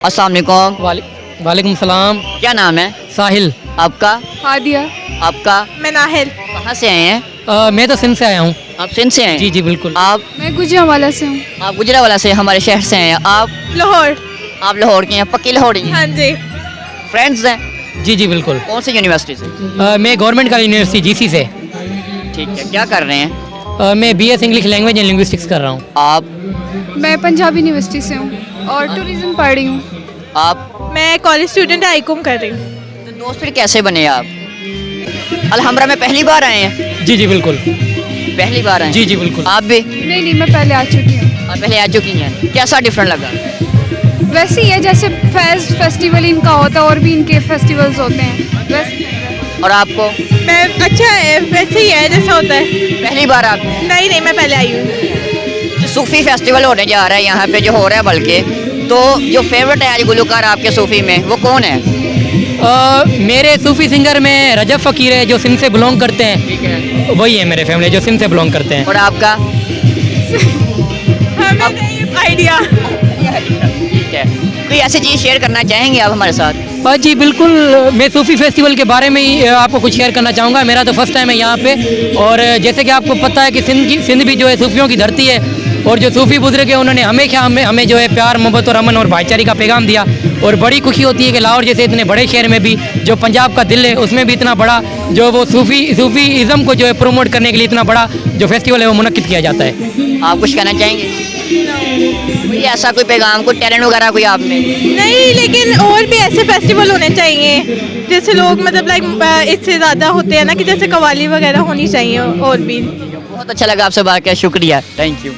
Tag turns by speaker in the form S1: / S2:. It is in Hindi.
S1: अस्सलाम वालेकुम।
S2: वालेकुम सलाम।
S1: क्या नाम है
S2: साहिल।
S1: आपका?
S3: हादिया।
S1: आपका?
S3: मैं नाहिल।
S1: कहाँ से आए हैं?
S2: मैं तो सिंध से आया हूँ।
S1: आप सिंध से आए हैं?
S2: जी जी बिल्कुल।
S1: आप?
S3: मैं गुजरांवाला से हूँ।
S1: आप गुजरांवाला से हमारे शहर से हैं। आप?
S3: लाहौर।
S1: आप लाहौर के हैं, पक्की लाहौरी हैं?
S3: हाँ जी।
S1: फ्रेंड्स हैं?
S2: जी जी बिल्कुल।
S1: कौन सी यूनिवर्सिटी से?
S2: मैं गवर्नमेंट का यूनिवर्सिटी जीसी से।
S1: ठीक है, क्या कर रहे हैं?
S2: मैं BS English language and linguistics कर रहा हूँ।
S1: आप?
S3: मैं पंजाब यूनिवर्सिटी से हूँ और टूरिज्म पढ़ रही हूँ।
S1: आप?
S3: मैं कॉलेज स्टूडेंट आईकॉम कर रही हूँ।
S1: तो दोस्त फिर कैसे बने आप? अलहमरा में पहली बार आए हैं?
S2: जी जी बिल्कुल।
S1: पहली बार आए हैं?
S2: जी जी बिल्कुल।
S1: आप भी?
S3: नहीं, मैं पहले आ चुकी हूँ।
S1: आप पहले आ चुकी हैं, कैसा डिफरेंट लगा?
S3: वैसे ही है जैसे फेस्टिवल इनका होता है और भी इनके फेस्टिवल्स होते हैं वैसे।
S1: और आपको?
S3: मैं अच्छा है वैसे ही है जैसा होता है।
S1: पहली बार आप?
S3: नहीं, मैं पहले आई हूँ।
S1: जो सूफी फेस्टिवल होने जा रहा है यहाँ पे, जो हो रहा है बल्कि, तो जो फेवरेट है आज गुलकार आपके सूफी में, वो कौन है?
S2: मेरे सूफी सिंगर में रजब फ़कीर है जो सिंध से बिलोंग करते हैं।
S1: ठीक है।
S2: वही है मेरे फैमिली जो सिंध से बिलोंग करते हैं।
S1: और आपका?
S3: आइडिया।
S1: ठीक है, कोई ऐसी चीज़ शेयर करना चाहेंगे आप हमारे साथ?
S2: जी बिल्कुल। मैं सूफ़ी फेस्टिवल के बारे में ही आपको कुछ शेयर करना चाहूँगा। मेरा तो फर्स्ट टाइम है यहाँ पे, और जैसे कि आपको पता है कि सिंध भी जो है सूफियों की धरती है, और जो सूफ़ी बुजुर्ग है उन्होंने हमेशा हमें जो है प्यार, मोहब्बत और अमन और भाईचारे का पैगाम दिया। और बड़ी खुशी होती है कि लाहौर जैसे इतने बड़े शहर में भी, जो पंजाब का दिल है, उसमें भी इतना बड़ा जो वो सूफ़ीज़म को जो है प्रोमोट करने के लिए इतना बड़ा जो फेस्टिवल है वो मुनक्किद किया जाता है।
S1: आप कुछ कहना चाहेंगे? कोई ऐसा कोई पैगाम, कोई टैलेंट वगैरह कोई आप में?
S3: नहीं, लेकिन और भी ऐसे फेस्टिवल होने चाहिए जैसे लोग मतलब लाइक इससे ज़्यादा होते हैं ना, कि जैसे कव्वाली वगैरह होनी चाहिए और भी।
S1: बहुत अच्छा लगा आपसे बात कर, शुक्रिया, थैंक यू।